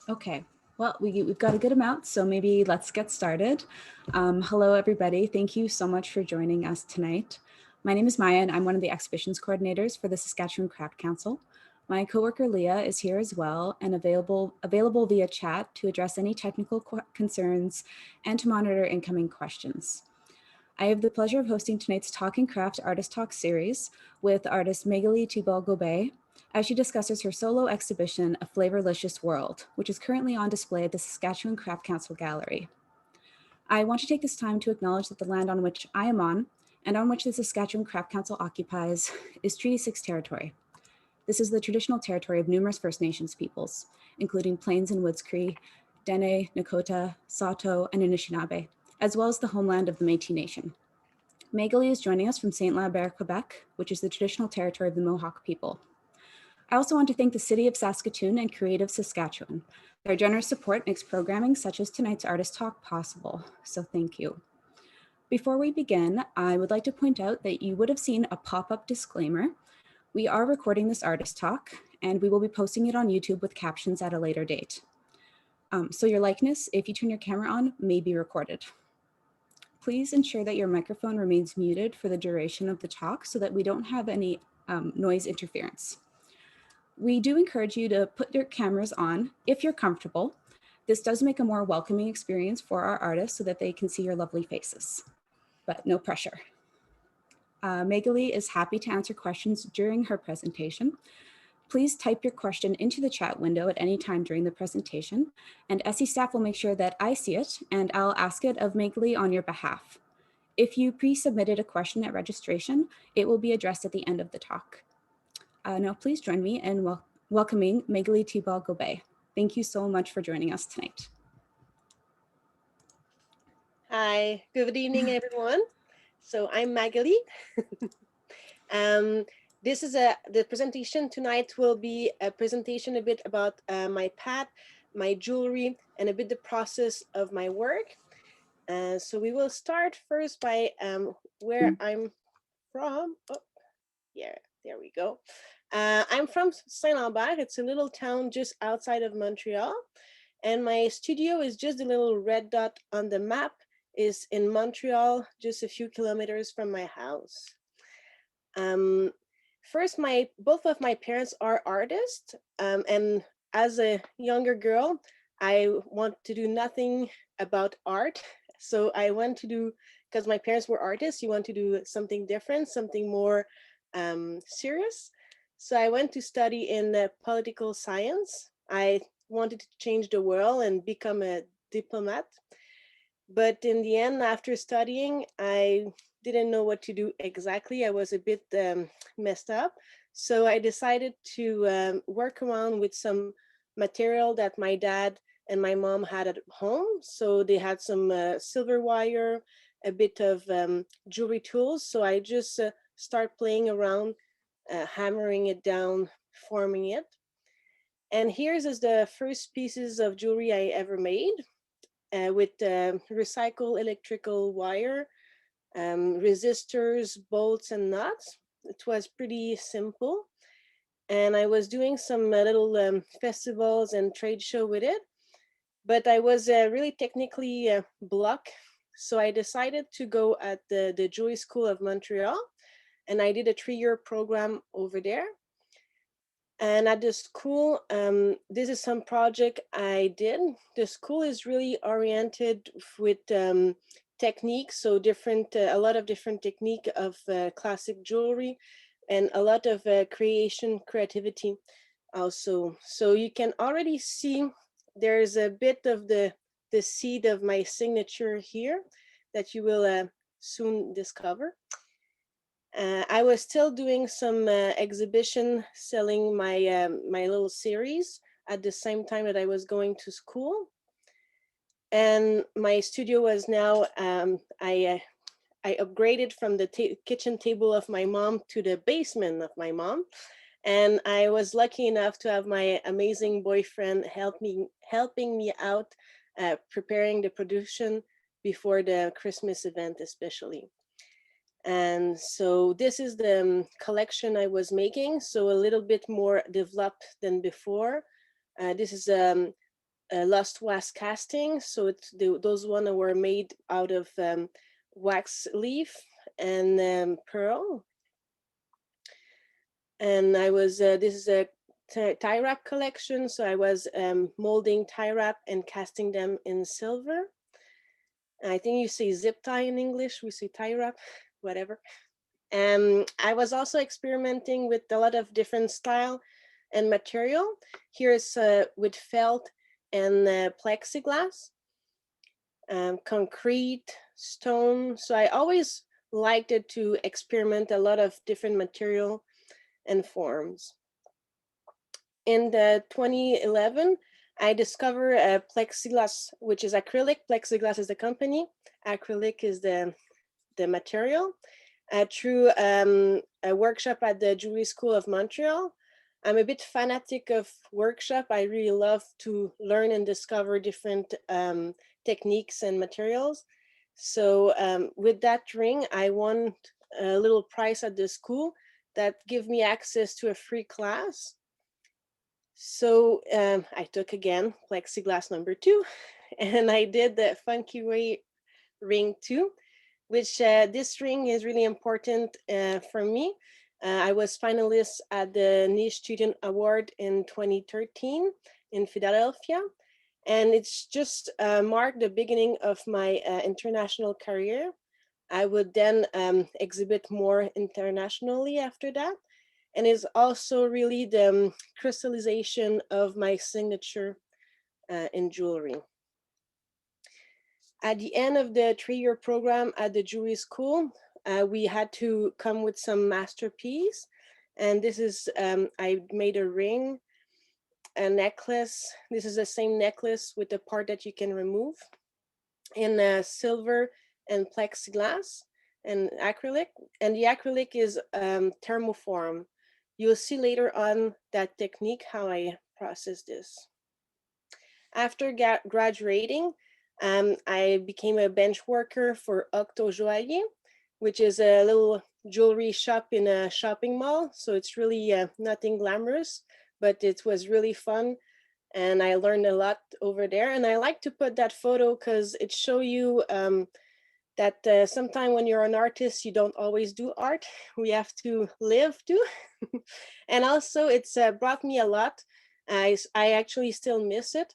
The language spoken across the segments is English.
Okay, well, we've got a good amount, so maybe let's get started. Hello, everybody. Thank you so much for joining us tonight. My name is Maya, and I'm one of the exhibitions coordinators for the Saskatchewan Craft Council. My coworker Leah is here as well and available via chat to address any technical concerns and to monitor incoming questions. I have the pleasure of hosting tonight's Talk and Craft Artist Talk series with artist Magali Thibault Gobeil as she discusses her solo exhibition, A Flavorlicious World, which is currently on display at the Saskatchewan Craft Council Gallery. I want to take this time to acknowledge that the land on which I am on and on which the Saskatchewan Craft Council occupies is Treaty 6 territory. This is the traditional territory of numerous First Nations peoples, including Plains and Woods Cree, Dene, Nakota, Sato, and Anishinaabe, as well as the homeland of the Métis Nation. Magali is joining us from Saint Lambert, Quebec, which is the traditional territory of the Mohawk people. I also want to thank the City of Saskatoon and Creative Saskatchewan. Their generous support makes programming such as tonight's Artist Talk possible, so thank you. Before we begin, I would like to point out that you would have seen a pop-up disclaimer. We are recording this Artist Talk, and we will be posting it on YouTube with captions at a later date. So your likeness, if you turn your camera on, may be recorded. Please ensure that your microphone remains muted for the duration of the talk so that we don't have any noise interference. We do encourage you to put your cameras on if you're comfortable. This does make a more welcoming experience for our artists so that they can see your lovely faces, but no pressure. Magali is happy to answer questions during her presentation. Please type your question into the chat window at any time during the presentation, and SE staff will make sure that I see it and I'll ask it of Magali on your behalf. If you pre-submitted a question at registration, it will be addressed at the end of the talk. Now please join me in welcoming Magali Thibault Gobeil. Thank you so much for joining us tonight. Hi, good evening, everyone. So I'm Magali. This is the presentation tonight will be a presentation a bit about my path, my jewelry, and a bit the process of my work. So we will start first by where I'm from. Oh, yeah, there we go. I'm from Saint Lambert. It's a little town just outside of Montreal. And my studio is just a little red dot on the map, is in Montreal, just a few kilometers from my house. First, both of my parents are artists, and as a younger girl, I want to do nothing about art. So I want to do, because my parents were artists, you want to do something different, something more serious. So I went to study in political science. I wanted to change the world and become a diplomat. But in the end, after studying, I didn't know what to do exactly. I was a bit messed up. So I decided to work around with some material that my dad and my mom had at home. So they had some silver wire, a bit of jewelry tools. So I just start playing around, hammering it down, forming it. And here's is the first pieces of jewelry I ever made with recycled electrical wire, resistors, bolts, and nuts. It was pretty simple. And I was doing some little festivals and trade show with it, but I was really technically blocked. So I decided to go at the Jewelry School of Montreal, and I did a 3-year program over there. And at the school, this is some project I did. The school is really oriented with techniques, so a lot of different technique of classic jewelry, and a lot of creativity also. So you can already see there's a bit of the seed of my signature here that you will soon discover. I was still doing some exhibition, selling my little series at the same time that I was going to school. And my studio was now, I upgraded from the kitchen table of my mom to the basement of my mom. And I was lucky enough to have my amazing boyfriend helping me out, preparing the production before the Christmas event, especially. And so this is the collection I was making, so a little bit more developed than before. This is lost wax casting. So those ones were made out of wax leaf and pearl. And I was, this is a tie wrap collection. So I was molding tie wrap and casting them in silver. I think you say zip tie in English, we say tie wrap, whatever. I was also experimenting with a lot of different style and material. Here's with felt and plexiglass, concrete, stone. So I always liked it to experiment a lot of different material and forms. In the 2011, I discovered plexiglass, which is acrylic. Plexiglass is the company. Acrylic is the material. Through a workshop at the Jewelry School of Montreal. I'm a bit fanatic of workshop. I really love to learn and discover different techniques and materials. So with that ring, I won a little prize at the school that give me access to a free class. So I took again plexiglass number 2, and I did the Funky Way ring 2, which this ring is really important for me. I was finalist at the Niche Student Award in 2013 in Philadelphia. And it's just marked the beginning of my international career. I would then exhibit more internationally after that. And it's also really the crystallization of my signature in jewelry. At the end of the 3-year program at the jewelry school, we had to come with some masterpiece. And this is, I made a ring, a necklace. This is the same necklace with the part that you can remove in silver and plexiglass and acrylic. And the acrylic is thermoform. You'll see later on that technique, how I process this. After graduating, I became a bench worker for Octo Joaillier, which is a little jewelry shop in a shopping mall. So it's really nothing glamorous, but it was really fun. And I learned a lot over there. And I like to put that photo because it shows you that sometimes when you're an artist, you don't always do art. We have to live too. And also it's brought me a lot. I actually still miss it.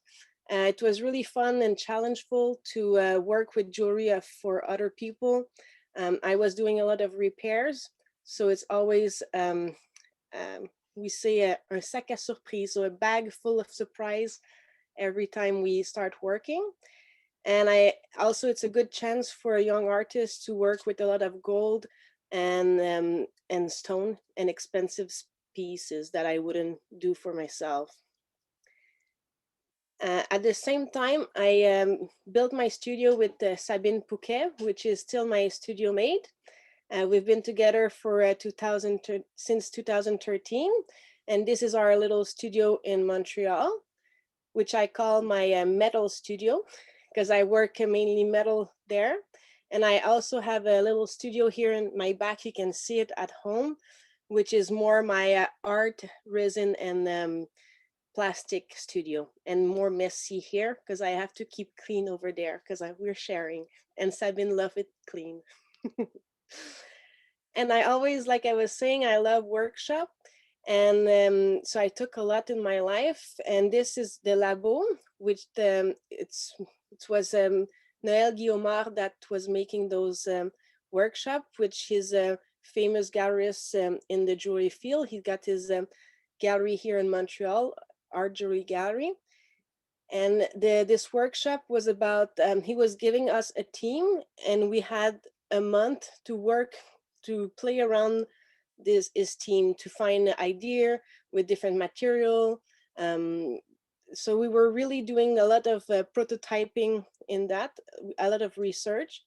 It was really fun and challengeful to work with jewelry for other people. I was doing a lot of repairs. So it's always, we say un sac à surprise, so a bag full of surprise every time we start working. And it's a good chance for a young artist to work with a lot of gold and stone and expensive pieces that I wouldn't do for myself. At the same time, I built my studio with Sabine Pouquet, which is still my studio mate. We've been together for since 2013, and this is our little studio in Montreal, which I call my metal studio because I work mainly metal there. And I also have a little studio here in my back. You can see it at home, which is more my art, resin, and plastic studio, and more messy here because I have to keep clean over there because we're sharing. And Sabine love it clean. And I always, like I was saying, I love workshop. And so I took a lot in my life. And this is the Labo, which it was Noël Guillaumard that was making those workshop, which is a famous gallerist in the jewelry field. He got his gallery here in Montreal, Art Jewelry Gallery. And this workshop was about, he was giving us a team, and we had a month to work, to play around his team to find an idea with different material. So we were really doing a lot of prototyping in that, a lot of research.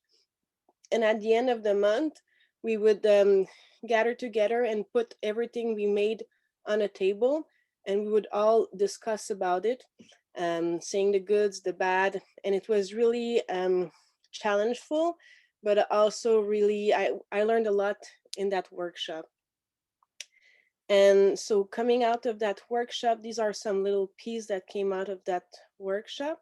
And at the end of the month, we would gather together and put everything we made on a table, and we would all discuss about it, saying the goods, the bad. And it was really challengeful, but also really, I learned a lot in that workshop. And so coming out of that workshop, these are some little pieces that came out of that workshop.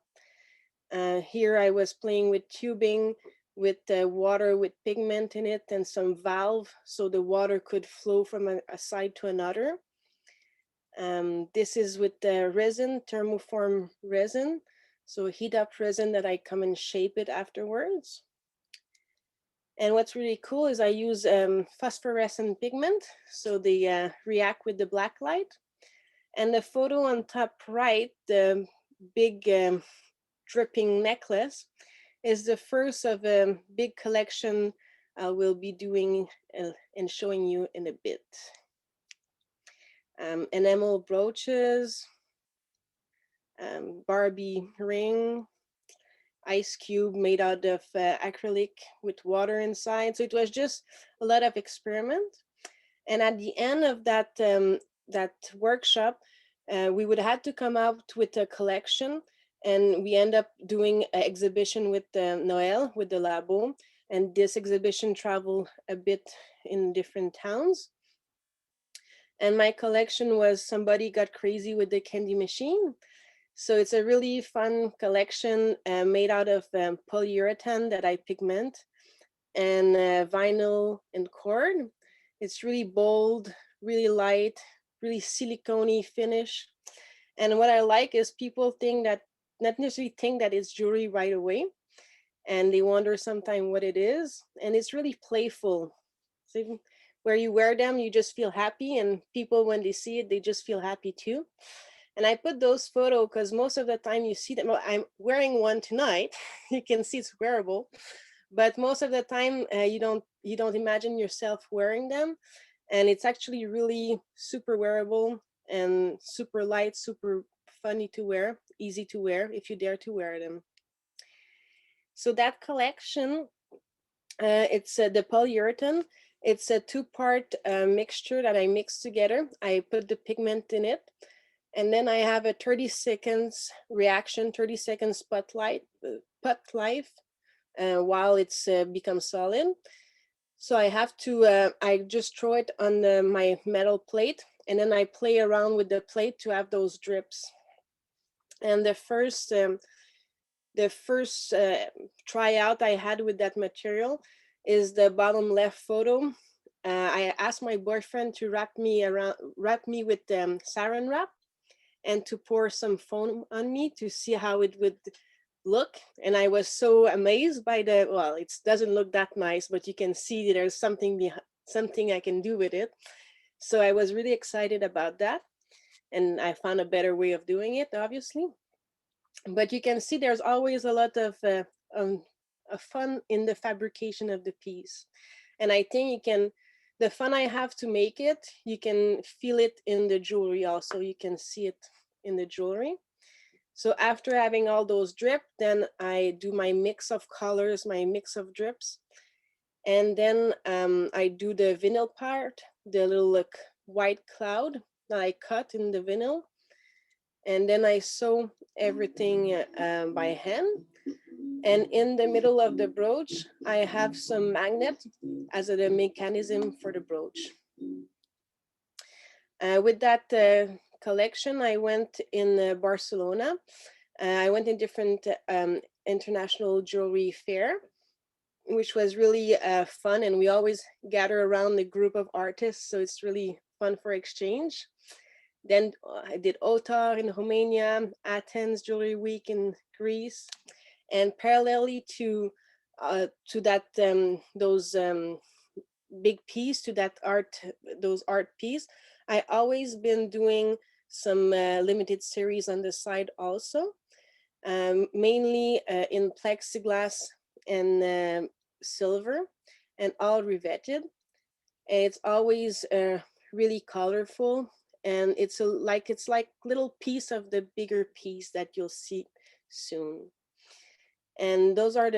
Here I was playing with tubing, with water with pigment in it and some valve so the water could flow from a side to another. This is with the resin, thermoform resin. So heat up resin that I come and shape it afterwards. And what's really cool is I use phosphorescent pigment, so they react with the black light. And the photo on top right, the big dripping necklace, is the first of a big collection I will be doing and showing you in a bit. Enamel brooches, Barbie ring, ice cube made out of acrylic with water inside. So it was just a lot of experiment. And at the end of that workshop, we would have to come out with a collection, and we end up doing an exhibition with Noel, with the Labo. And this exhibition traveled a bit in different towns. And my collection was Somebody Got Crazy with the Candy Machine. So it's a really fun collection made out of polyurethane that I pigment and vinyl and cord. It's really bold, really light, really silicone-y finish. And what I like is people think that, not necessarily think that it's jewelry right away, and they wonder sometimes what it is. And it's really playful. So where you wear them, you just feel happy, and people, when they see it, they just feel happy too. And I put those photos because most of the time you see them. Well, I'm wearing one tonight. You can see it's wearable, but most of the time you don't imagine yourself wearing them, and it's actually really super wearable and super light, super funny to wear, easy to wear if you dare to wear them. So that collection, it's the polyurethane. It's a two-part mixture that I mix together. I put the pigment in it, and then I have a 30 seconds reaction, 30 seconds spotlight, pot life, while it's becomes solid. So I have to, I just throw it on my metal plate, and then I play around with the plate to have those drips. And the first tryout I had with that material is the bottom left photo. I asked my boyfriend to wrap me with saran wrap and to pour some foam on me to see how it would look. And I was so amazed by well, it doesn't look that nice, but you can see there's something I can do with it. So I was really excited about that. And I found a better way of doing it, obviously. But you can see there's always a lot of fun in the fabrication of the piece. And I think the fun I have to make it, you can feel it in the jewelry also. You can see it in the jewelry. So after having all those drip, then I do my mix of colors, my mix of drips. And then I do the vinyl part, the little white cloud that I cut in the vinyl. And then I sew everything by hand. And in the middle of the brooch, I have some magnet as a mechanism for the brooch. With that collection, I went in Barcelona. I went in different international jewelry fair, which was really fun. And we always gather around the group of artists. So it's really fun for exchange. Then I did OTAR in Romania, Athens Jewelry Week in Greece, and parallelly to that those big piece, to that those art piece, I always been doing some limited series on the side also, mainly in plexiglass and silver, and all riveted. It's always really colorful, and it's like little piece of the bigger piece that you'll see soon. And those are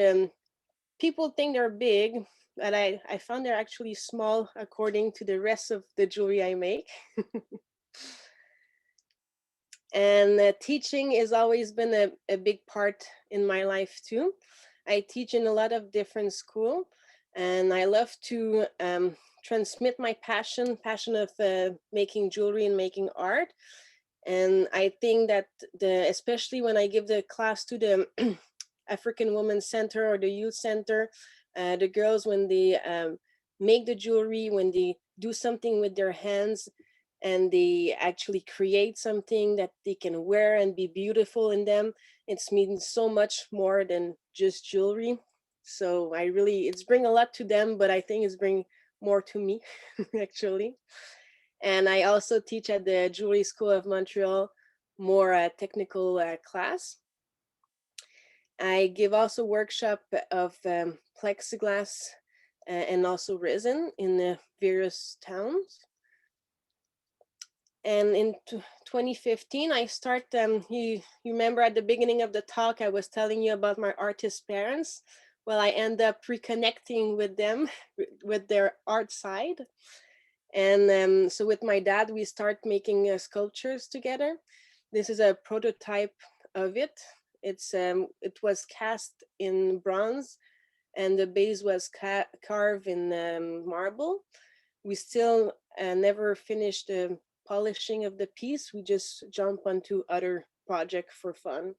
people think they're big, but I found they're actually small according to the rest of the jewelry I make. And teaching has always been a big part in my life too. I teach in a lot of different schools, and I love to transmit my passion of making jewelry and making art. And I think that especially when I give the class to the African Women's Center or the Youth Center, the girls, when they make the jewelry, when they do something with their hands, and they actually create something that they can wear and be beautiful in them, it means so much more than just jewelry. So I really, it's bring a lot to them, but I think it's bring more to me actually. And I also teach at the Jewelry School of Montreal, more technical class. I give also workshop of plexiglass and also resin in the various towns. And in 2015, I start, you remember at the beginning of the talk, I was telling you about my artist parents. Well, I end up reconnecting with them, with their art side. And so with my dad, we start making sculptures together. This is a prototype of it. It was cast in bronze, and the base was carved in marble. We still never finished the polishing of the piece. We just jump onto other project for fun.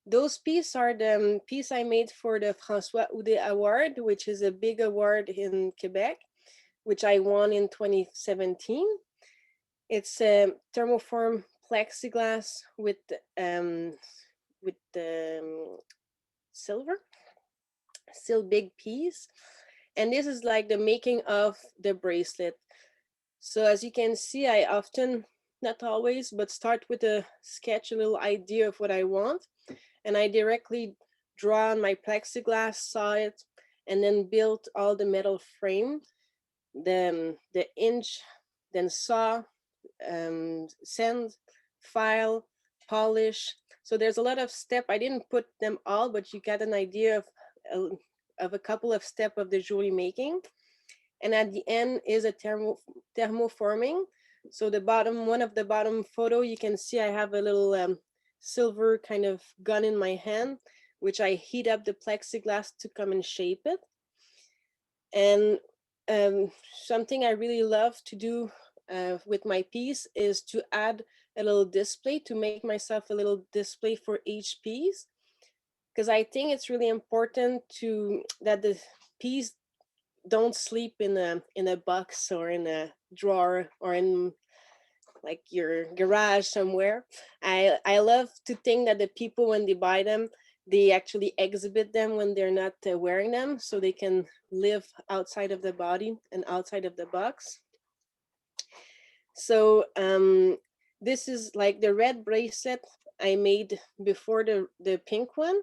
Those pieces are the piece I made for the François Houdet Award, which is a big award in Quebec, which I won in 2017. It's a thermoform plexiglass with silver, still big piece. And this is like the making of the bracelet. So as you can see, I often, not always, but start with a sketch, a little idea of what I want. And I directly draw on my plexiglass, saw it, and then built all the metal frame, the inch, then saw, send, file, polish. So there's a lot of step. I didn't put them all, but you get an idea of a couple of steps of the jewelry making. And at the end is a thermoforming. So the bottom, one of the bottom photo, you can see I have a little silver kind of gun in my hand, which I heat up the plexiglass to come and shape it. And something I really love to do with my piece is to add a little display, to make myself a little display for each piece, because I think it's really important to that the piece don't sleep in a box or in a drawer or in like your garage somewhere. I love to think that the people, when they buy them, they actually exhibit them when they're not wearing them, so they can live outside of the body and outside of the box. So this is like the red bracelet I made before the pink one.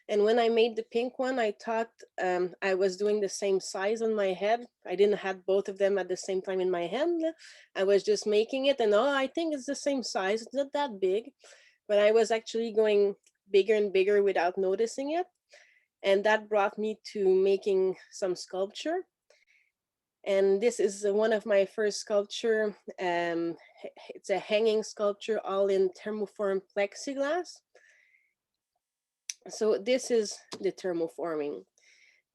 And when I made the pink one, I thought I was doing the same size on my head. I didn't have both of them at the same time in my hand. I was just making it, and oh, I think it's the same size. It's not that big. But I was actually going bigger and bigger without noticing it. And that brought me to making some sculpture. And this is one of my first sculpture. It's a hanging sculpture all in thermoform plexiglass. So this is the thermoforming.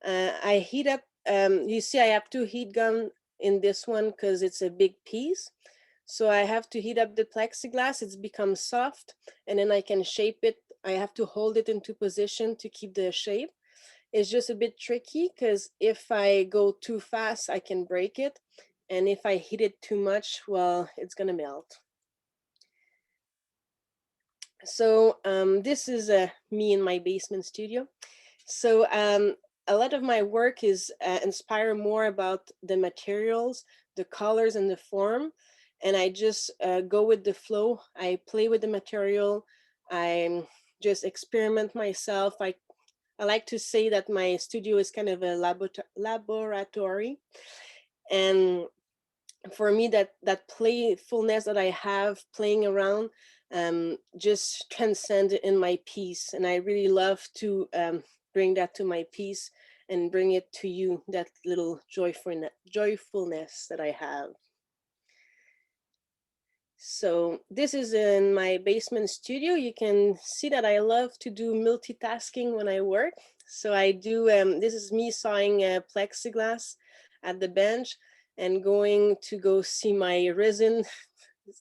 I heat up, you see I have two heat gun in this one because it's a big piece. So I have to heat up the plexiglass, it's become soft, and then I can shape it. I have to hold it into position to keep the shape. It's just a bit tricky because if I go too fast, I can break it. And if I heat it too much, well, it's gonna melt. So this is me in my basement studio. So a lot of my work is inspired more about the materials, the colors and the form. And I just go with the flow. I play with the material. I just experiment myself. I like to say that my studio is kind of a laboratory. And for me, that playfulness that I have playing around just transcend in my piece. And I really love to bring that to my piece and bring it to you, that little joyfulness that I have. So this is in my basement studio. You can see that I love to do multitasking when I work. So I do, this is me sawing plexiglass at the bench and going to go see my resin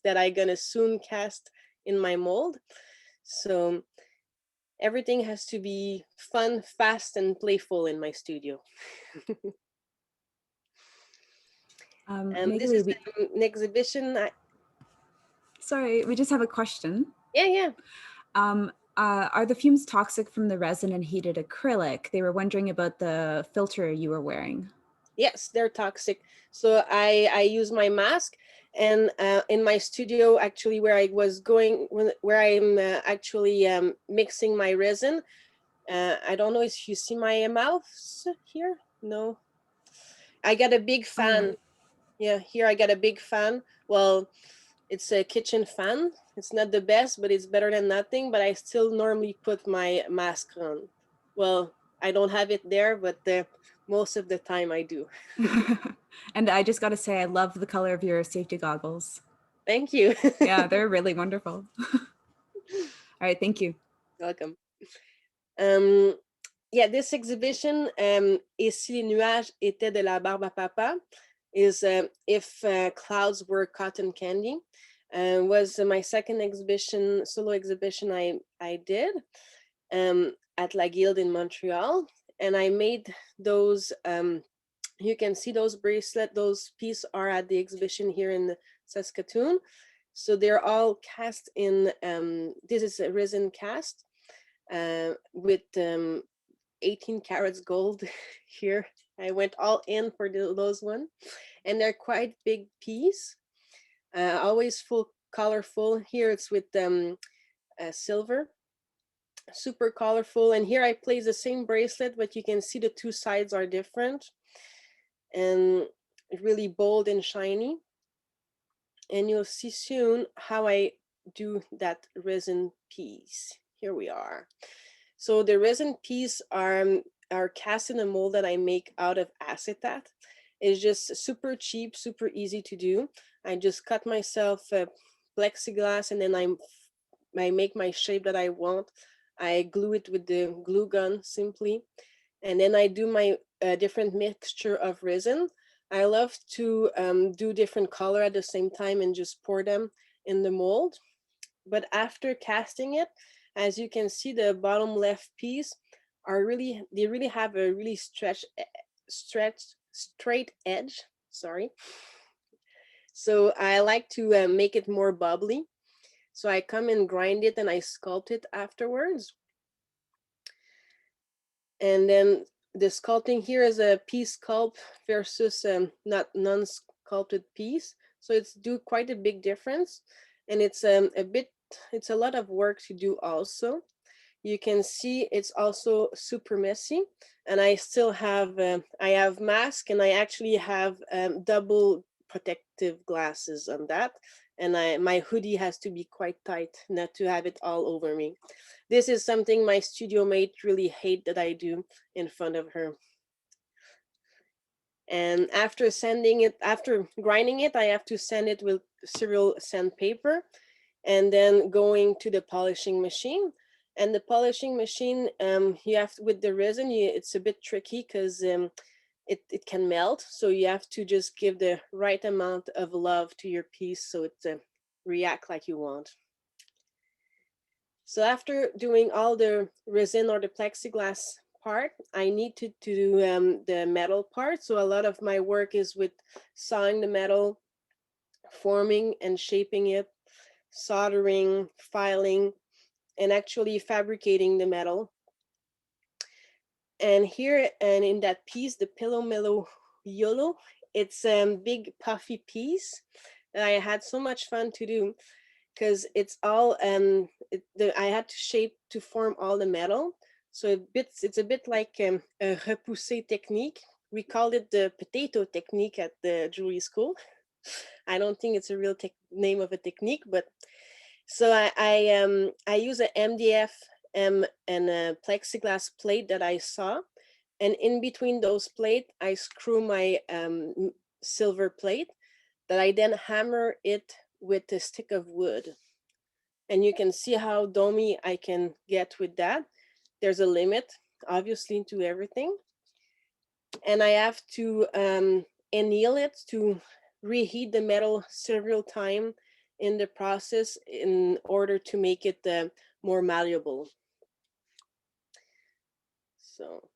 that I'm gonna soon cast in my mold. So everything has to be fun, fast, and playful in my studio. This Magali, is an exhibition. sorry, we just have a question. Yeah. Are the fumes toxic from the resin and heated acrylic? They were wondering about the filter you were wearing. Yes, they're toxic. So I use my mask, and in my studio, actually, where I was going, where I'm actually mixing my resin. I don't know if you see my mouse here. No, I got a big Oh, yeah. fan. Yeah, here I got a big fan. Well, it's a kitchen fan. It's not the best, but it's better than nothing. But I still normally put my mask on. Well, I don't have it there, but most of the time I do. And I just got to say, I love the color of your safety goggles. Thank you. Yeah, they're really wonderful. All right, thank you. Welcome. Um, yeah, this exhibition, Et si les nuages étaient de la barbe à papa, is if clouds were cotton candy. Was my second exhibition, solo exhibition I did at La Guilde in Montreal. And I made those, you can see those bracelet, those pieces are at the exhibition here in Saskatoon. So they're all cast in, this is a resin cast with 18 carats gold here. I went all in for those one, and they're quite big piece. Always full colorful. Here it's with silver, super colorful. And here I place the same bracelet, but you can see the two sides are different and really bold and shiny. And you'll see soon how I do that resin piece. Here we are. So the resin piece are cast in a mold that I make out of acetate. It's just super cheap, super easy to do. I just cut myself plexiglass, and then I make my shape that I want. I glue it with the glue gun simply, and then I do my different mixture of resin. I love to do different color at the same time and just pour them in the mold. But after casting it, as you can see, the bottom left piece they really have a really straight edge. Sorry. So I like to make it more bubbly. So I come and grind it and I sculpt it afterwards. And then the sculpting here is a piece sculpt versus not non-sculpted piece. So it's do quite a big difference. And it's it's a lot of work to do also. You can see it's also super messy, and I still have I have mask, and I actually have double protective glasses on that, and my hoodie has to be quite tight not to have it all over me. This is something my studio mate really hate that I do in front of her. And after grinding it, I have to sand it with cereal sandpaper, and then going to the polishing machine. And the polishing machine, you have to, with the resin, it's a bit tricky because it can melt. So you have to just give the right amount of love to your piece so it react like you want. So after doing all the resin or the plexiglass part, I need to do the metal part. So a lot of my work is with sawing the metal, forming and shaping it, soldering, filing, and actually fabricating the metal. And here and in that piece, the Pillow Mellow Yolo, it's a big puffy piece that I had so much fun to do because it's all I had to shape to form all the metal. So it's a bit like a repoussé technique. We called it the potato technique at the jewelry school. I don't think it's a real name of a technique, but so I use a MDF and a plexiglass plate that I saw, and in between those plate, I screw my silver plate that I then hammer it with a stick of wood. And you can see how domey I can get with that. There's a limit, obviously, to everything. And I have to anneal it to reheat the metal several times in the process in order to make it more malleable. So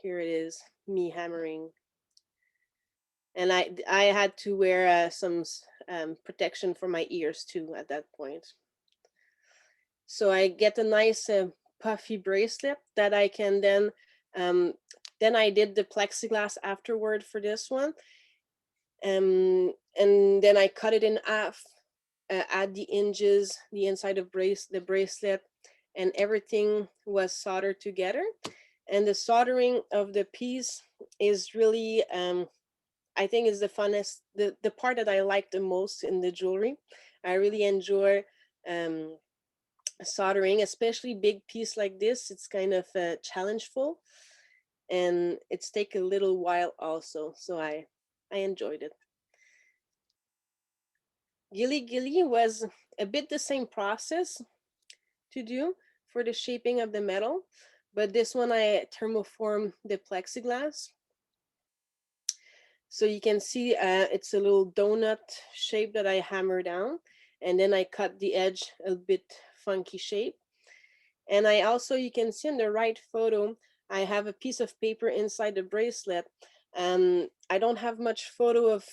here it is, me hammering. And I had to wear some protection for my ears too at that point. So I get a nice puffy bracelet that I can then I did the plexiglass afterward for this one. And then I cut it in half, add the hinges, the inside of the bracelet, and everything was soldered together. And the soldering of the piece is really, I think, is the funnest, the part that I like the most in the jewelry. I really enjoy soldering, especially big piece like this. It's kind of challengeful, and it's take a little while also. So I enjoyed it. Gilly Gilly was a bit the same process to do for the shaping of the metal, but this one I thermoform the plexiglass. So you can see it's a little donut shape that I hammer down, and then I cut the edge a bit funky shape. And I also, you can see in the right photo, I have a piece of paper inside the bracelet. I don't have much photo of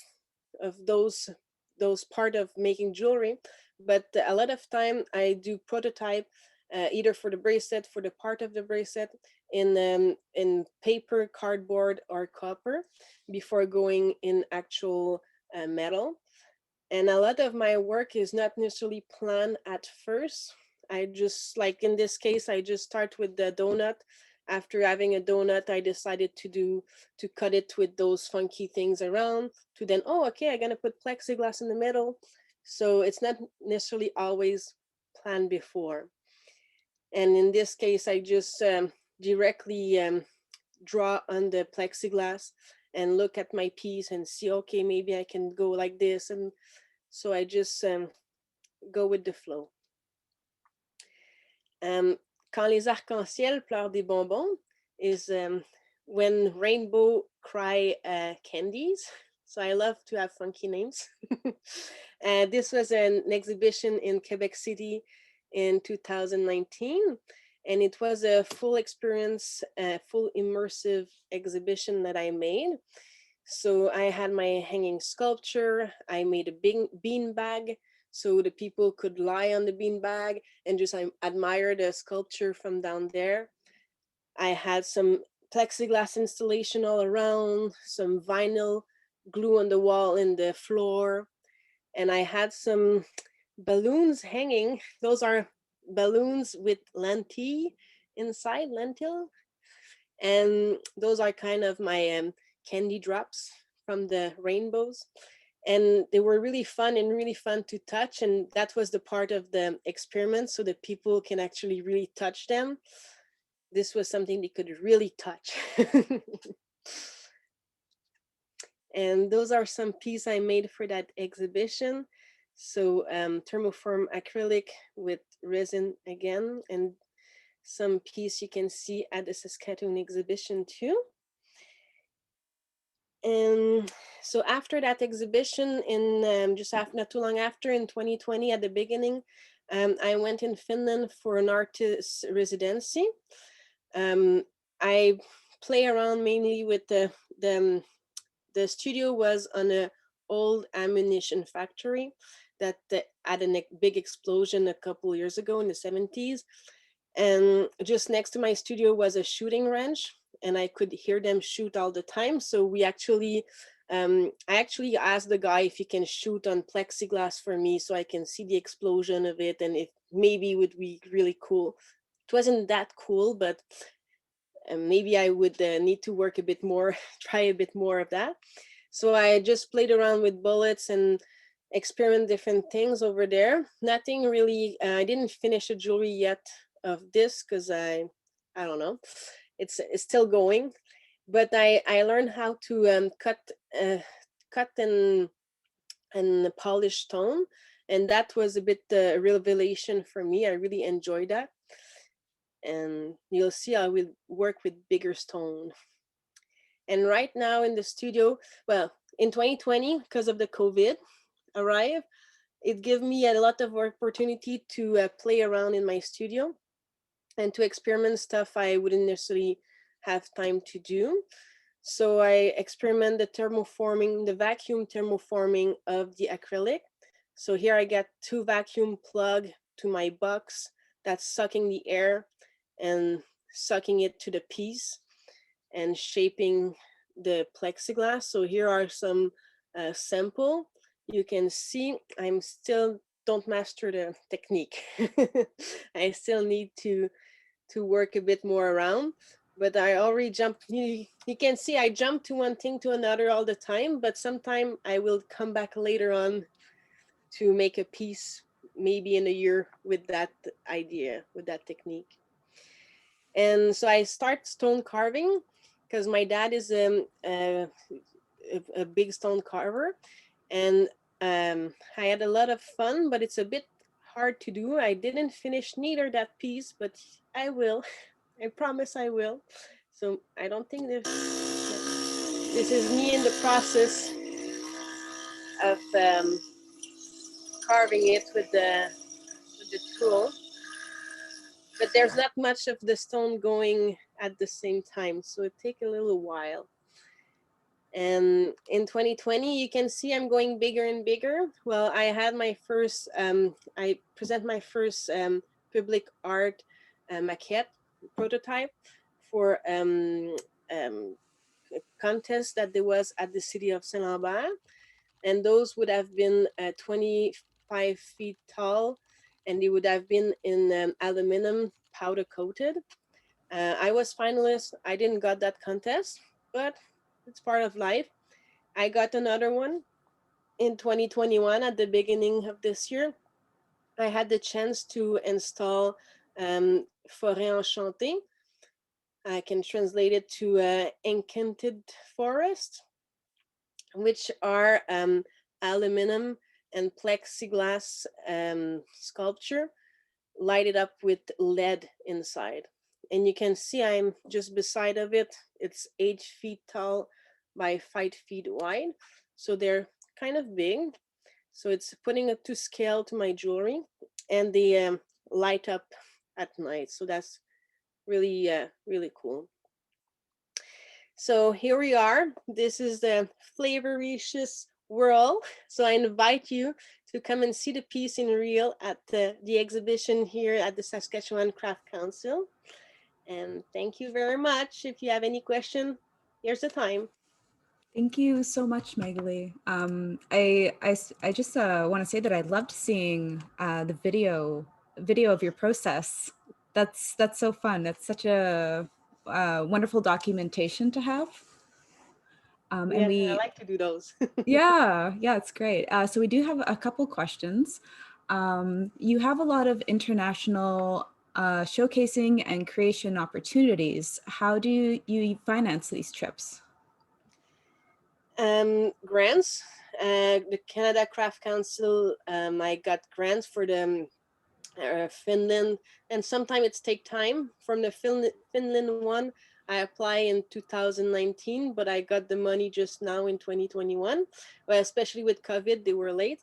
those part of making jewelry, but a lot of time I do prototype either for the bracelet, for the part of the bracelet in paper, cardboard, or copper before going in actual metal. And a lot of my work is not necessarily planned at first. I just, like in this case, I just start with the donut. After having a donut, I decided to cut it with those funky things around, to then, oh, okay, I'm gonna put plexiglass in the middle. So it's not necessarily always planned before. And in this case, I just directly draw on the plexiglass and look at my piece and see, okay, maybe I can go like this. And so I just go with the flow. Quand les arcs-en-ciel pleurent des bonbons is when rainbow cry candies. So I love to have funky names. This was an exhibition in Quebec City in 2019. And it was a full experience, full immersive exhibition that I made. So I had my hanging sculpture. I made a big bean bag so the people could lie on the bean bag and just admire the sculpture from down there. I had some plexiglass installation all around, some vinyl glue on the wall and the floor, and I had some balloons hanging. Those are balloons with lentil inside, lentil, and those are kind of my candy drops from the rainbows. And they were really fun and really fun to touch, and that was the part of the experiment, so that people can actually really touch them. This was something they could really touch. And those are some pieces I made for that exhibition. So thermoform acrylic with resin again, and some piece you can see at the Saskatoon exhibition too. And so after that exhibition, in just after, not too long after, in 2020 at the beginning, I went in Finland for an artist residency. I play around mainly with the studio was on a old ammunition factory that had a big explosion a couple years ago in the 70s. And just next to my studio was a shooting range, and I could hear them shoot all the time. So we actually, I actually asked the guy if he can shoot on plexiglass for me so I can see the explosion of it, and if maybe it would be really cool. It wasn't that cool, but maybe I would need to work a bit more, try a bit more of that. So I just played around with bullets and experiment different things over there. Nothing really, I didn't finish a jewelry yet of this because I don't know, it's still going. But I learned how to cut and polish stone, and that was a bit the revelation for me. I really enjoyed that, and you'll see I will work with bigger stone. And right now in the studio, well, in 2020, because of the COVID arrive, it gave me a lot of opportunity to play around in my studio and to experiment stuff I wouldn't necessarily have time to do. So I experiment the thermoforming, the vacuum thermoforming of the acrylic. So here I got two vacuum plug to my box that's sucking the air and sucking it to the piece and shaping the plexiglass. So here are some sample. You can see I'm still don't master the technique. I still need to work a bit more around, but I already jumped. You can see I jump to one thing to another all the time, but sometime I will come back later on to make a piece, maybe in a year, with that idea, with that technique. And so I start stone carving because my dad is a big stone carver, and I had a lot of fun, but it's a bit hard to do. I didn't finish neither that piece, but I will. I promise I will. So I don't think this is me in the process of carving it with the tool. But there's not much of the stone going at the same time, so it take a little while. And in 2020, you can see I'm going bigger and bigger. Well, I had my first, I present my first public art maquette prototype for a contest that there was at the city of Saint Lambert, and those would have been 25 feet tall, and they would have been in aluminum powder coated. I was finalist. I didn't got that contest, but it's part of life. I got another one in 2021 at the beginning of this year. I had the chance to install Forêt Enchantée. I can translate it to Enchanted Forest, which are aluminum and plexiglass sculpture lighted up with lead inside. And you can see I'm just beside of it. It's 8 feet tall by 5 feet wide. So they're kind of big. So it's putting it to scale to my jewelry, and they light up at night. So that's really, really cool. So here we are. This is the Flavorlicious World. So I invite you to come and see the piece in real at the exhibition here at the Saskatchewan Craft Council. And thank you very much. If you have any question, here's the time. Thank you so much, Magali. I just want to say that I loved seeing the video of your process. That's so fun. That's such a wonderful documentation to have. And Yeah, I we, like to do those. yeah, it's great. So we do have a couple questions. You have a lot of international showcasing and creation opportunities. How do you finance these trips? Grants. The Canada Craft Council, I got grants for the Finland, and sometimes it's take time. From the Finland one, I apply in 2019, but I got the money just now in 2021. Well, especially with COVID, they were late,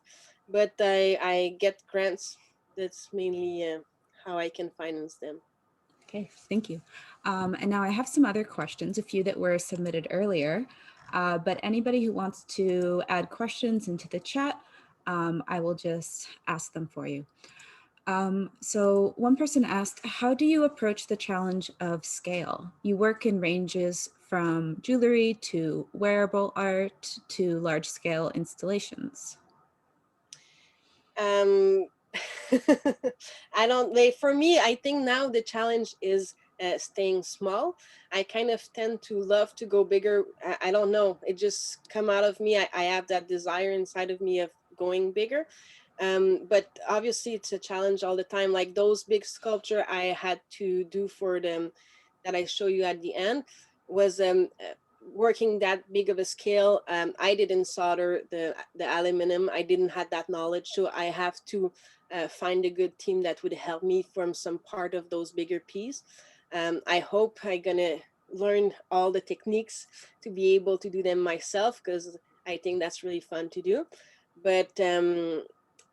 but I get grants. That's mainly how I can finance them. Okay, thank you. And now I have some other questions, a few that were submitted earlier, but anybody who wants to add questions into the chat, I will just ask them for you. So one person asked, how do you approach the challenge of scale? You work in ranges from jewelry to wearable art to large scale installations. um I don't they For me, I think now the challenge is staying small. I kind of tend to love to go bigger. I don't know, it just come out of me. I have that desire inside of me of going bigger. But obviously it's a challenge all the time. Like those big sculpture I had to do for them that I show you at the end was working that big of a scale. I didn't solder the aluminum. I didn't have that knowledge, so I have to find a good team that would help me from some part of those bigger piece. I hope I'm gonna learn all the techniques to be able to do them myself, because I think that's really fun to do. But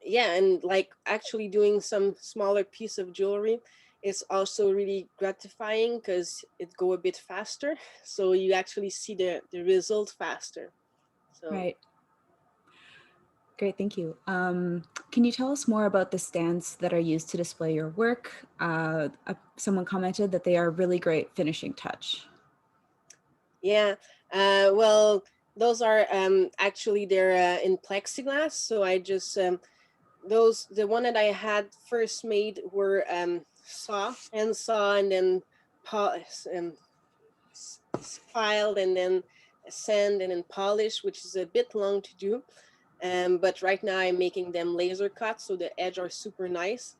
yeah, and like actually doing some smaller piece of jewelry is also really gratifying because it go a bit faster, so you actually see the result faster. So Right. Great, thank you. Can you tell us more about the stands that are used to display your work? Someone commented that they are a really great finishing touch. yeah, well, those are actually they're in plexiglass. So I just those the one that I had first made were saw and then um, filed and then sand and then polish, which is a bit long to do. But right now I'm making them laser cut, so the edge are super nice.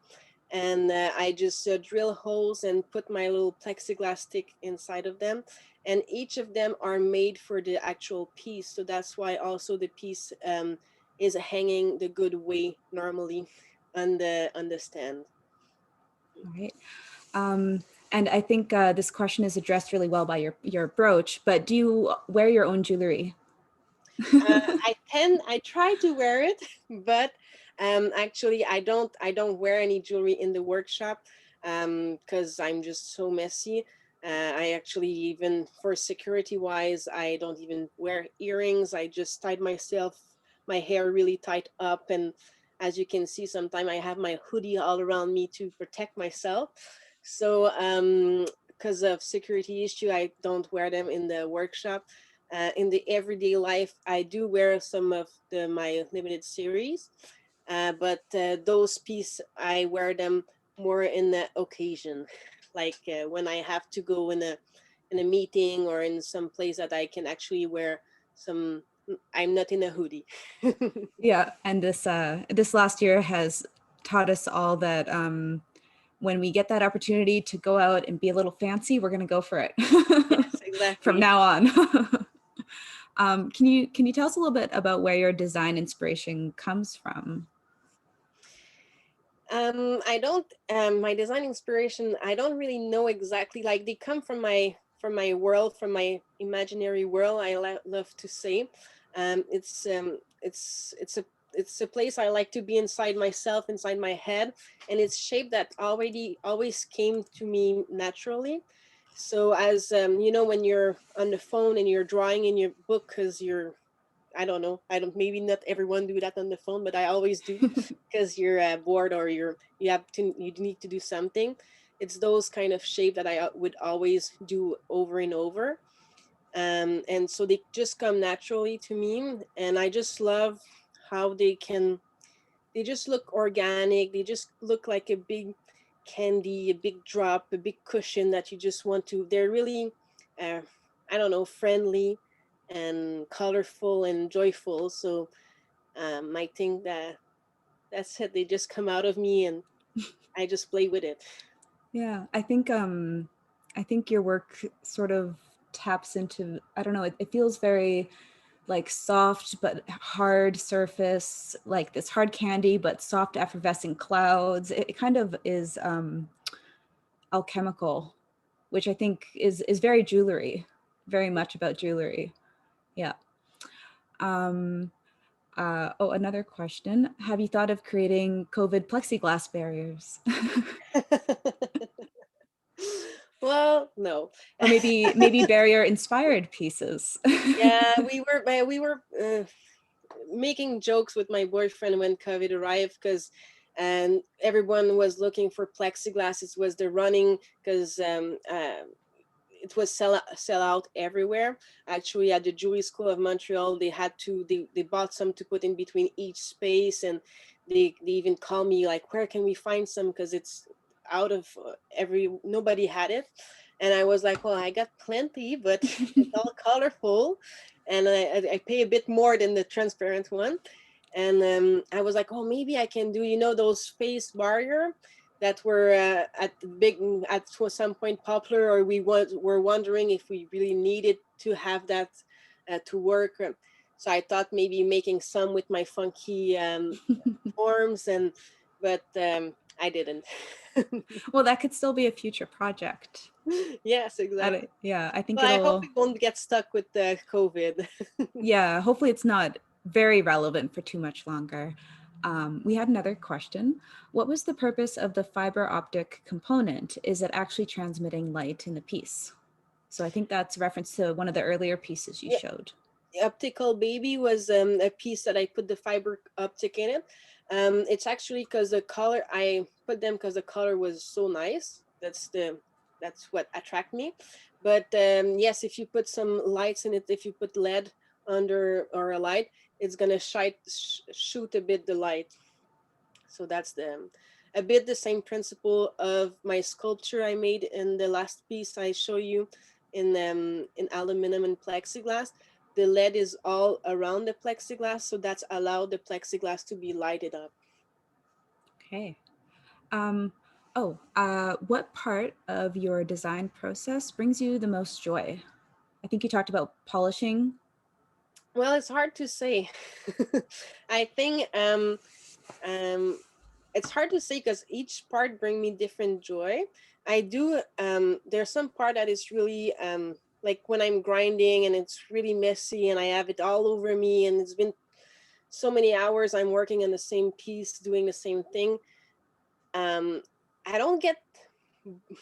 And I just drill holes and put my little plexiglass stick inside of them. And each of them are made for the actual piece. So that's why also the piece is hanging the good way normally on the stand. All right. And I think this question is addressed really well by your brooch, but do you wear your own jewelry? I try to wear it, but actually I don't wear any jewelry in the workshop because I'm just so messy. I actually, even for security wise, I don't even wear earrings. I just tied myself my hair really tight up, and as you can see, sometimes I have my hoodie all around me to protect myself. So because of security issue, I don't wear them in the workshop. In the everyday life, I do wear some of my limited series, but those pieces I wear them more in the occasion, like when I have to go in a meeting or in some place that I can actually wear some. I'm not in a hoodie. Yeah, and this last year has taught us all that when we get that opportunity to go out and be a little fancy, we're going to go for it Yes, from exactly. now on. Can you tell us a little bit about where your design inspiration comes from? I don't. My design inspiration, I don't really know exactly. Like they come from my world, from my imaginary world. Love to say, it's a place I like to be inside myself, inside my head, and it's shape that already always came to me naturally. So as you know, when you're on the phone and you're drawing in your book because you're, I don't know. I don't. Maybe not everyone do that on the phone, but I always do because you're bored or you need to do something. It's those kind of shape that I would always do over and over, and so they just come naturally to me, and I just love how they can. They just look organic. They just look like a big candy, a big drop, a big cushion that you just want to. They're really, uh, I don't know, friendly and colorful and joyful. So I think that that's it. They just come out of me, and I just play with it. Yeah, I think your work sort of taps into, I don't know, it feels very like soft but hard surface, like this hard candy but soft effervescent clouds. It kind of is alchemical, which I think is very jewelry, very much about jewelry. Yeah. Um, oh, another question. Have you thought of creating COVID plexiglass barriers? Well, no. Or maybe barrier inspired pieces? Yeah, we were making jokes with my boyfriend when COVID arrived because and everyone was looking for plexiglass. It was the running because it was sell out everywhere. Actually, at the jewelry school of Montreal, they bought some to put in between each space, and they even call me like, where can we find some? Because it's out of every nobody had it, and I was like, well, I got plenty, but it's all colorful, and I pay a bit more than the transparent one. And I was like, oh, maybe I can do, those face barrier that were at some point popular, or were wondering if we really needed to have that to work. So I thought maybe making some with my funky forms, but I didn't. Well, that could still be a future project. Yes, exactly. Yeah, I think Well, I hope it'll, we won't get stuck with the COVID. yeah, hopefully it's not very relevant for too much longer. We had another question. What was the purpose of the fiber optic component? Is it actually transmitting light in the piece? So I think that's reference to one of the earlier pieces you Yeah, showed. Optical Baby was a piece that I put the fiber optic in it. It's actually because the color, I put them because the color was so nice. That's what attract me. But yes, if you put some lights in it, if you put LED under or a light, it's gonna shoot a bit the light. So that's a bit the same principle of my sculpture I made in the last piece I show you in aluminum and plexiglass. The LED is all around the plexiglass, so that's allowed the plexiglass to be lighted up. Okay. Um, what part of your design process brings you the most joy? I think you talked about polishing. Well, it's hard to say. I think um, it's hard to say because each part bring me different joy. I do there's some part that is really like when I'm grinding and it's really messy and I have it all over me and it's been so many hours I'm working on the same piece doing the same thing. um I don't get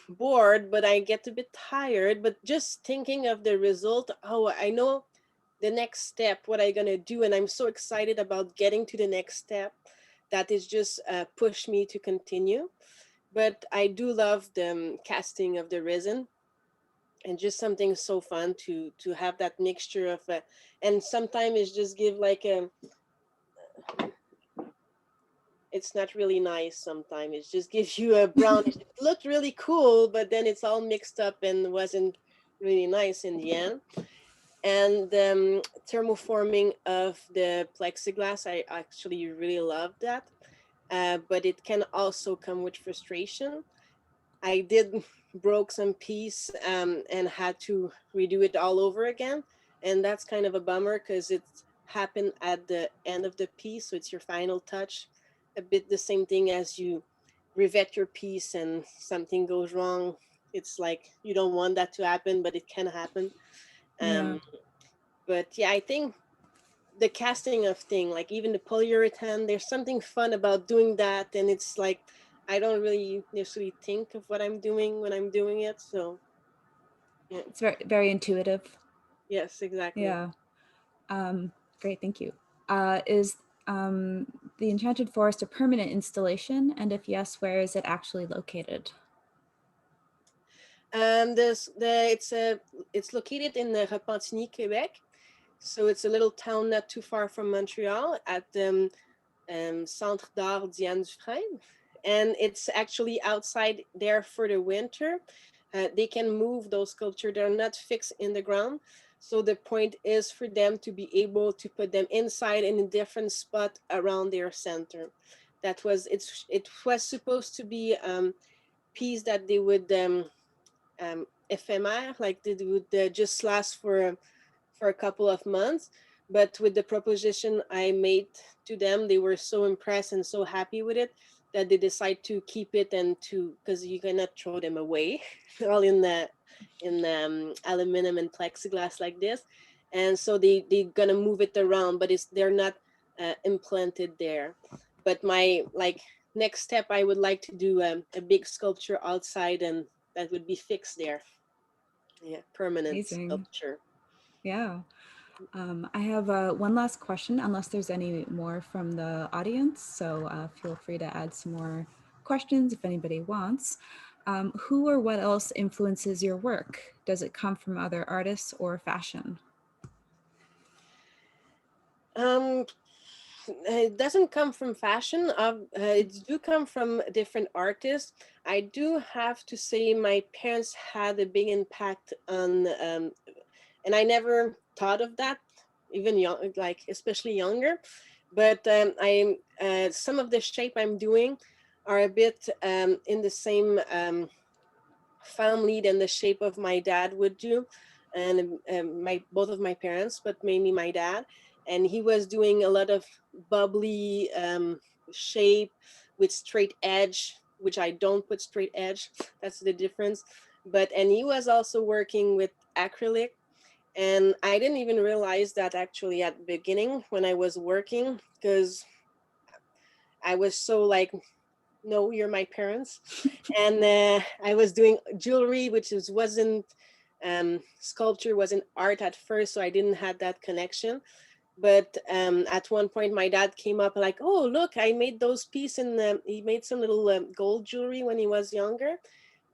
bored, but I get a bit tired, but just thinking of the result, oh, I know the next step, what I'm gonna do, and I'm so excited about getting to the next step that is just push me to continue. But I do love the casting of the resin, and just something so fun to have that mixture of and sometimes it's just give like a, it's not really nice sometimes, it just gives you a brownish, it looked really cool but then it's all mixed up and wasn't really nice in the end. And the thermoforming of the plexiglass, I actually really love that. But it can also come with frustration. I did broke some piece and had to redo it all over again, and that's kind of a bummer because it happened at the end of the piece, so it's your final touch. A bit the same thing as you revet your piece and something goes wrong. It's like you don't want that to happen, but it can happen. Yeah. Um, but yeah, I think the casting of thing, like even the polyurethane, there's something fun about doing that, and it's like I don't really necessarily think of what I'm doing when I'm doing it. So yeah, It's very, very intuitive. yes, exactly. Yeah. Um, Great. Thank you. Is um, the Enchanted Forest a permanent installation? And if yes, where is it actually located? This the it's located in the Repentigny, Quebec. So it's a little town not too far from Montreal at Centre d'Art Diane Dufresne, and it's actually outside there for the winter. They can move those sculptures; they're not fixed in the ground. So the point is for them to be able to put them inside in a different spot around their center. It was supposed to be piece that they would ephemer, like they would just last for a couple of months. But with the proposition I made to them, they were so impressed and so happy with it that they decide to keep it and to, because you cannot throw them away, all in aluminum and plexiglass like this. And so they're gonna move it around, but they're not implanted there. But my like next step, I would like to do a big sculpture outside, and that would be fixed there. Yeah, permanent Amazing. sculpture. Yeah. I have one last question, unless there's any more from the audience. So feel free to add some more questions if anybody wants. Who or what else influences your work? Does it come from other artists or fashion? Um, it doesn't come from fashion. It do come from different artists. I do have to say my parents had a big impact on, and I never thought of that, even young, like especially younger. But I some of the shape I'm doing are a bit in the same family than the shape of my dad would do, and my both of my parents, but mainly my dad. And he was doing a lot of bubbly shape with straight edge, which I don't put straight edge. That's the difference. But and he was also working with acrylic, and I didn't even realize that actually at the beginning when I was working, because I was so like, no, you're my parents. And I was doing jewelry, which wasn't sculpture, wasn't art at first, so I didn't have that connection. But at one point, my dad came up like, "Oh, look, I made those pieces." And he made some little gold jewelry when he was younger,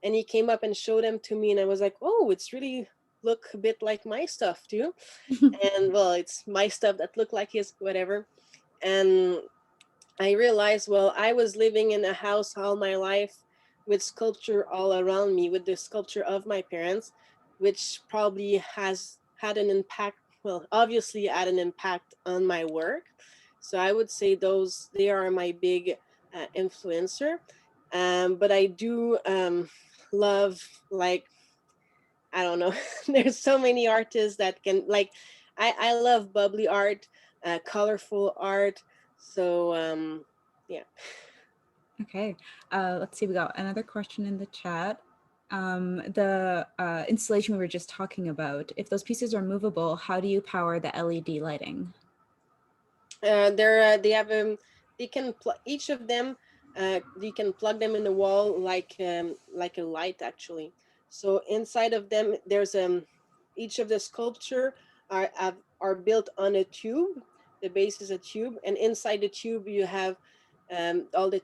and he came up and showed them to me, and I was like, "Oh, it's really look a bit like my stuff too." And well, it's my stuff that look like his, whatever. And I realized, well, I was living in a house all my life with sculpture all around me, with the sculpture of my parents, which probably has had an impact, well, obviously had an impact on my work. So I would say they are my big influencer. But I do love, like, I don't know, there's so many artists that can, like, I love bubbly art, colorful art. So, yeah. Okay, let's see, we got another question in the chat. The installation we were just talking about, if those pieces are movable, how do you power the LED lighting? They have they can each of them you can plug them in the wall like a light actually. So inside of them there's each of the sculpture are built on a tube. The base is a tube, and inside the tube you have all the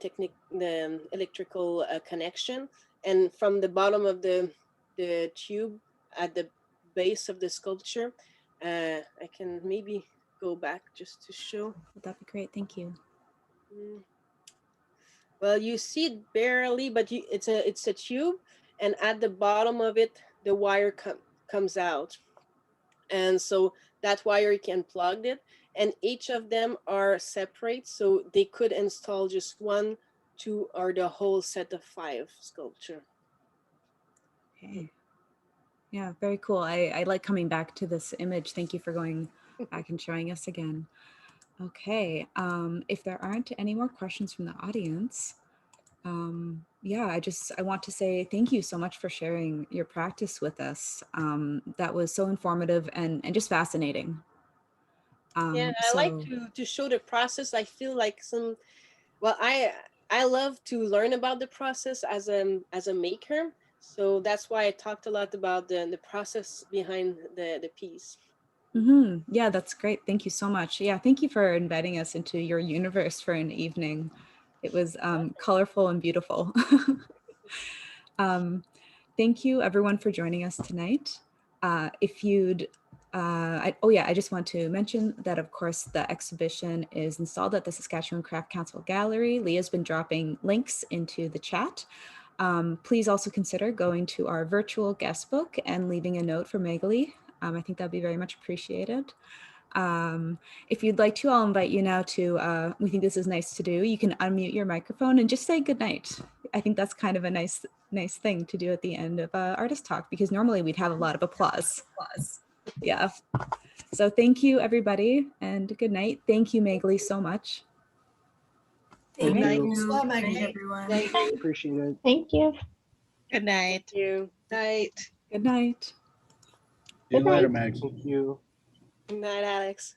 electrical connection, and from the bottom of the tube at the base of the sculpture, I can maybe go back just to show. That'd be great, thank you. Mm. Well, you see it barely, but it's a tube, and at the bottom of it, the wire comes out, and so that wire you can plug it, and each of them are separate, so they could install just one, two, or the whole set of 5 sculpture. Okay. Yeah, very cool. I like coming back to this image. Thank you for going back and showing us again. Okay, if there aren't any more questions from the audience, yeah, I want to say thank you so much for sharing your practice with us. That was so informative and just fascinating. Yeah, I like So, to show the process. I feel like well, I love to learn about the process as a maker. So that's why I talked a lot about the process behind the piece. yeah, that's great. Thank you so much. Yeah, thank you for inviting us into your universe for an evening. It was colorful and beautiful. Thank you everyone for joining us tonight. If you'd, oh yeah, I just want to mention that of course the exhibition is installed at the Saskatchewan Craft Council Gallery. Leah's been dropping links into the chat. Please also consider going to our virtual guest book and leaving a note for Magali. I think that'd be very much appreciated. If you'd like to, I'll invite you now to, we think this is nice to do. You can unmute your microphone and just say goodnight. I think that's kind of a nice thing to do at the end of artist talk, because normally we'd have a lot of applause. Yeah. So thank you everybody and good night. Thank you, Magali, so much. Thank Right. you. Well, Good Maggie, night, everyone. Appreciate it. Thank you. Good night. Thank you. Night. Good night. See you Good night. later, Max. Thank you. Good night, Alex.